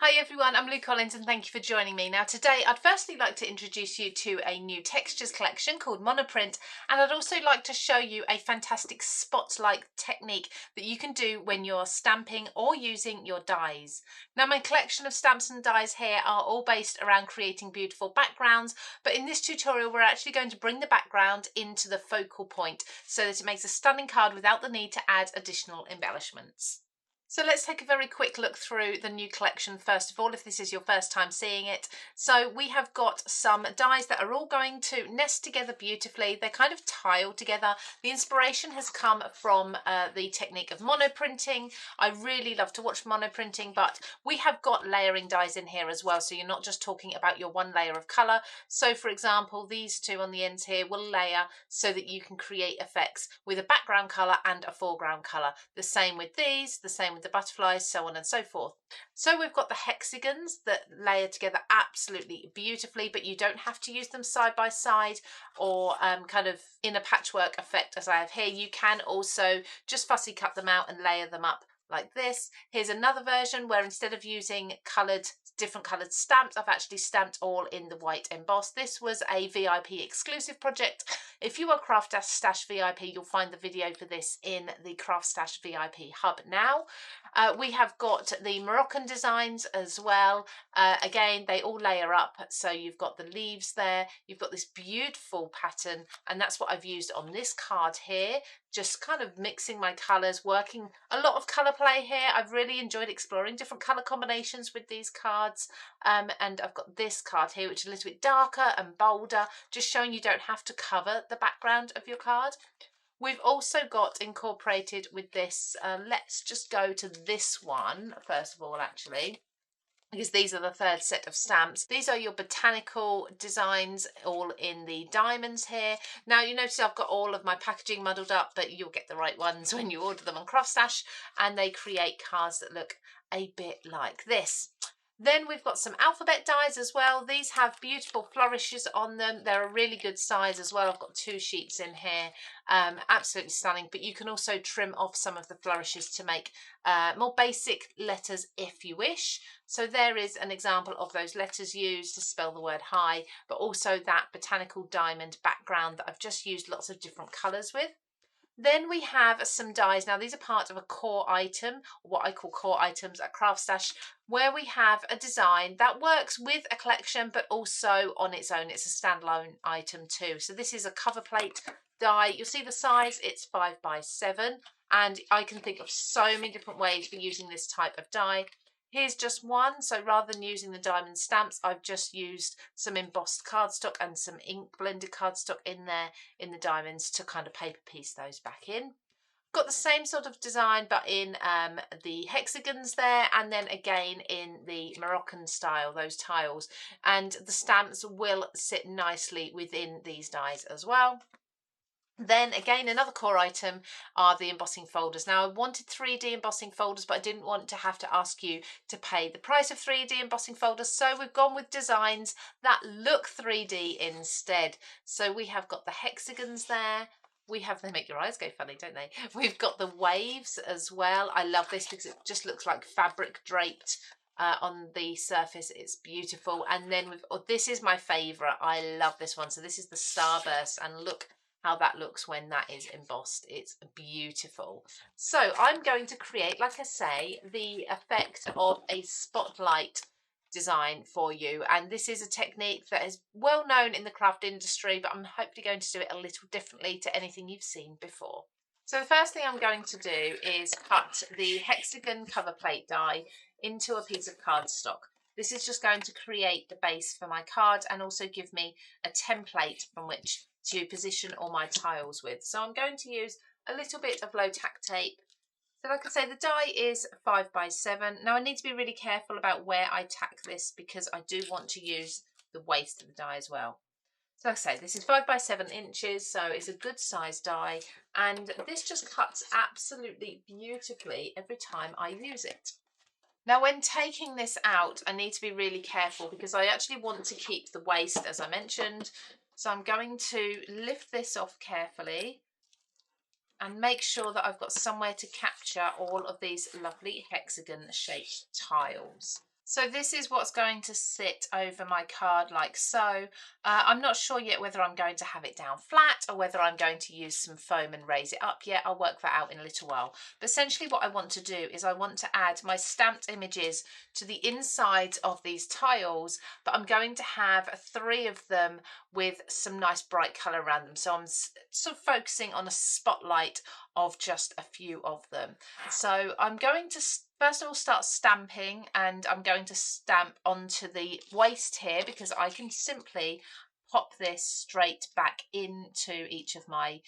Hi everyone, I'm Lou Collins and thank you for joining me. Now today I'd firstly like to introduce you to a new textures collection called Monoprint, and I'd also like to show you a fantastic spotlight technique that you can do when you're stamping or using your dies. Now my collection of stamps and dies here are all based around creating beautiful backgrounds, but in this tutorial we're actually going to bring the background into the focal point so that it makes a stunning card without the need to add additional embellishments. So let's take a very quick look through the new collection first of all, if this is your first time seeing it. So we have got some dies that are all going to nest together beautifully. They're kind of tiled together. The inspiration has come from the technique of monoprinting. I really love to watch monoprinting, but we have got layering dies in here as well. So you're not just talking about your one layer of colour. So for example, these two on the ends here will layer so that you can create effects with a background colour and a foreground colour. The same with these, the same with the butterflies, so on and so forth. So we've got the hexagons that layer together absolutely beautifully, but you don't have to use them side by side or kind of in a patchwork effect as I have here. You can also just fussy cut them out and layer them up like this. Here's another version where instead of using different coloured stamps, I've actually stamped all in the white emboss. This was a VIP exclusive project. If you are CraftStash VIP, you'll find the video for this in the CraftStash VIP hub now. We have got the Moroccan designs as well. Again, they all layer up. So you've got the leaves there, you've got this beautiful pattern, and that's what I've used on this card here. Just kind of mixing my colours, working a lot of colour play here. I've really enjoyed exploring different colour combinations with these cards. And I've got this card here, which is a little bit darker and bolder, just showing you don't have to cover the background of your card. We've also got incorporated with this, let's just go to this one first of all actually, because these are the third set of stamps. These are your botanical designs all in the diamonds here. Now you notice I've got all of my packaging muddled up, but you'll get the right ones when you order them on CraftStash, and they create cards that look a bit like this. Then we've got some alphabet dies as well. These have beautiful flourishes on them. They're a really good size as well. I've got 2 sheets in here. Absolutely stunning. But you can also trim off some of the flourishes to make more basic letters if you wish. So there is an example of those letters used to spell the word hi, but also that botanical diamond background that I've just used lots of different colours with. Then we have some dies. Now these are part of a core item, what I call core items at CraftStash, where we have a design that works with a collection but also on its own. It's a standalone item too. So this is a cover plate die. You'll see the size, it's 5 by 7, and I can think of so many different ways for using this type of die. Here's just one, so rather than using the diamond stamps, I've just used some embossed cardstock and some ink blended cardstock in there in the diamonds to kind of paper piece those back in. Got the same sort of design but in the hexagons there, and then again in the Moroccan style, those tiles, and the stamps will sit nicely within these dies as well. Then again, another core item are the embossing folders. Now I wanted 3D embossing folders, but I didn't want to have to ask you to pay the price of 3D embossing folders, so we've gone with designs that look 3D instead. So we have got the hexagons there. We have, they make your eyes go funny, don't they? We've got the waves as well. I love this because it just looks like fabric draped on the surface. It's beautiful. And then this is my favourite. I love this one. So this is the starburst, and look how that looks when that is embossed. It's beautiful. So I'm going to create, like I say, the effect of a spotlight design for you, and this is a technique that is well known in the craft industry, but I'm hopefully going to do it a little differently to anything you've seen before. So the first thing I'm going to do is cut the hexagon cover plate die into a piece of cardstock. This is just going to create the base for my card and also give me a template from which to position all my tiles with. So I'm going to use a little bit of low tack tape. So like I say, the die is 5 by 7. Now I need to be really careful about where I tack this because I do want to use the waist of the die as well. So like I say, this is 5 by 7 inches, so it's a good size die, and this just cuts absolutely beautifully every time I use it. Now when taking this out, I need to be really careful because I actually want to keep the waist, as I mentioned. So I'm going to lift this off carefully and make sure that I've got somewhere to capture all of these lovely hexagon shaped tiles. So this is what's going to sit over my card like so. I'm not sure yet whether I'm going to have it down flat or whether I'm going to use some foam and raise it up yet. I'll work that out in a little while. But essentially what I want to do is I want to add my stamped images to the inside of these tiles, but I'm going to have 3 of them with some nice bright colour around them. So I'm sort of focusing on a spotlight of just a few of them. So I'm going to first of all start stamping, and I'm going to stamp onto the waist here because I can simply pop this straight back into each of my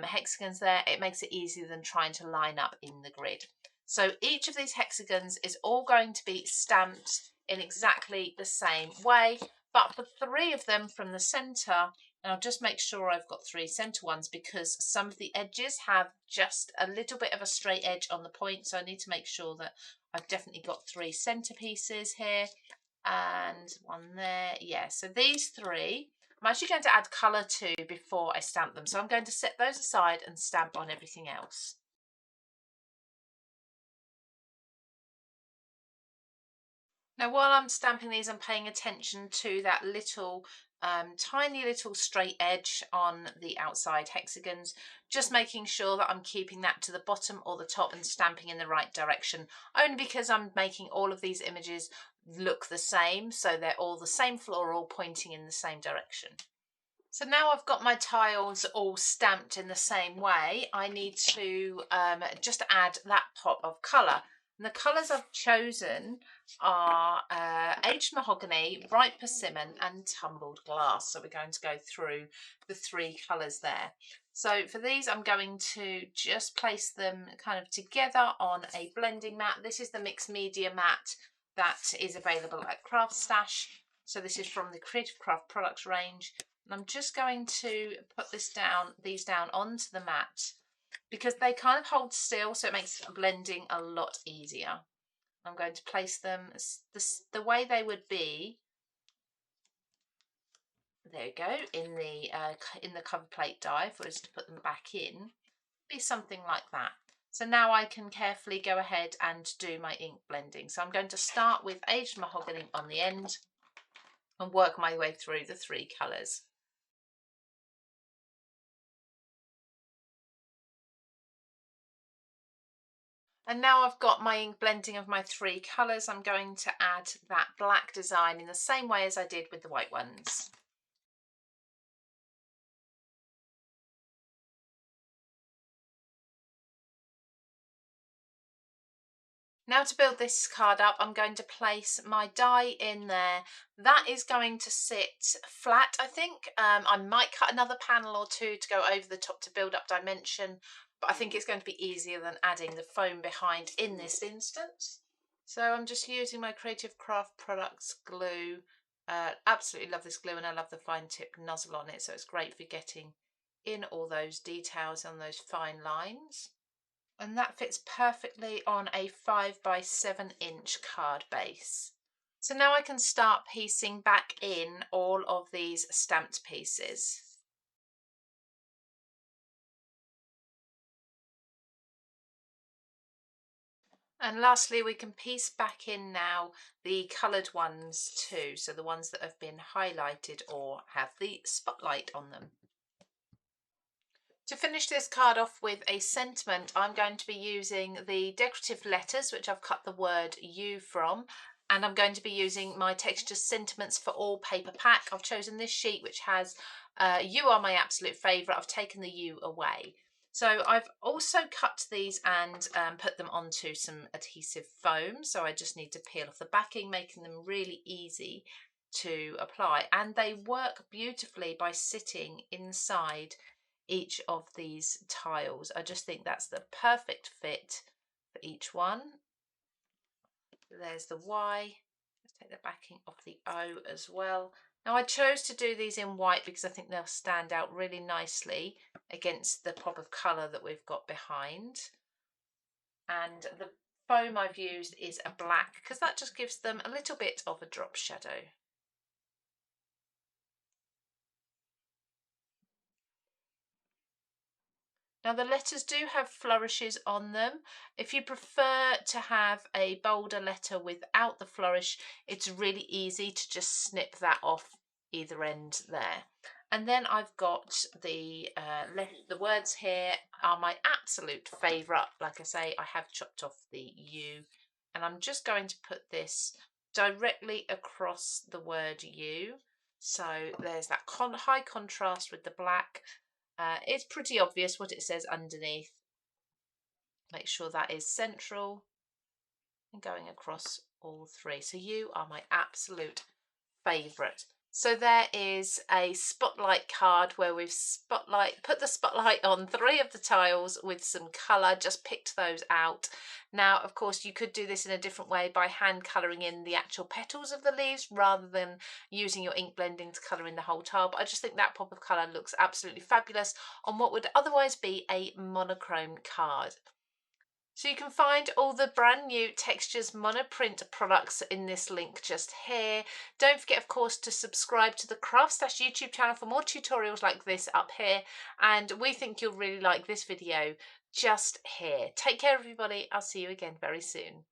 hexagons there. It makes it easier than trying to line up in the grid. So each of these hexagons is all going to be stamped in exactly the same way, but for 3 of them from the centre, and I'll just make sure I've got 3 centre ones because some of the edges have just a little bit of a straight edge on the point, so I need to make sure that I've definitely got 3 centre pieces here and 1 there. Yeah, so these 3 I'm actually going to add colour to before I stamp them, so I'm going to set those aside and stamp on everything else. Now while I'm stamping these, I'm paying attention to that little tiny little straight edge on the outside hexagons, just making sure that I'm keeping that to the bottom or the top and stamping in the right direction, only because I'm making all of these images look the same, so they're all the same floral pointing in the same direction. So now I've got my tiles all stamped in the same way, I need to just add that pop of colour. And the colours I've chosen are aged mahogany, bright persimmon and tumbled glass. So we're going to go through the 3 colours there. So for these I'm going to just place them kind of together on a blending mat. This is the mixed media mat that is available at CraftStash. So this is from the Creative Craft products range. And I'm just going to put these down onto the mat because they kind of hold still, so it makes blending a lot easier. I'm going to place them the way they would be. There you go, in the cover plate die. If I was to put them back in, be something like that. So now I can carefully go ahead and do my ink blending. So I'm going to start with aged mahogany on the end and work my way through the 3 colours. And now I've got my ink blending of my 3 colours, I'm going to add that black design in the same way as I did with the white ones. Now to build this card up, I'm going to place my die in there. That is going to sit flat, I think. I might cut another panel or 2 to go over the top to build up dimension, but I think it's going to be easier than adding the foam behind in this instance. So I'm just using my Creative Craft Products glue. Absolutely love this glue, and I love the fine tip nozzle on it, so it's great for getting in all those details on those fine lines. And that fits perfectly on a 5 by 7 inch card base. So now I can start piecing back in all of these stamped pieces. And lastly, we can piece back in now the coloured ones too, so the ones that have been highlighted or have the spotlight on them. To finish this card off with a sentiment, I'm going to be using the decorative letters, which I've cut the word U from, and I'm going to be using my Texture Sentiments for All paper pack. I've chosen this sheet, which has You are my absolute favourite. I've taken the U away. So I've also cut these and put them onto some adhesive foam. So I just need to peel off the backing, making them really easy to apply. And they work beautifully by sitting inside each of these tiles. I just think that's the perfect fit for each one. There's the Y. Let's take the backing off the O as well. Now I chose to do these in white because I think they'll stand out really nicely against the pop of colour that we've got behind. And the foam I've used is a black because that just gives them a little bit of a drop shadow. Now the letters do have flourishes on them. If you prefer to have a bolder letter without the flourish, it's really easy to just snip that off either end there. And then I've got the words here are my absolute favourite. Like I say, I have chopped off the U, and I'm just going to put this directly across the word U. So there's that high contrast with the black. It's pretty obvious what it says underneath. Make sure that is central and going across all three. So you are my absolute favourite. So there is a spotlight card where we've put the spotlight on 3 of the tiles with some colour, just picked those out. Now, of course, you could do this in a different way by hand colouring in the actual petals of the leaves rather than using your ink blending to colour in the whole tile. But I just think that pop of colour looks absolutely fabulous on what would otherwise be a monochrome card. So you can find all the brand new Textures Monoprint products in this link just here. Don't forget, of course, to subscribe to the CraftStash YouTube channel for more tutorials like this up here. And we think you'll really like this video just here. Take care, everybody. I'll see you again very soon.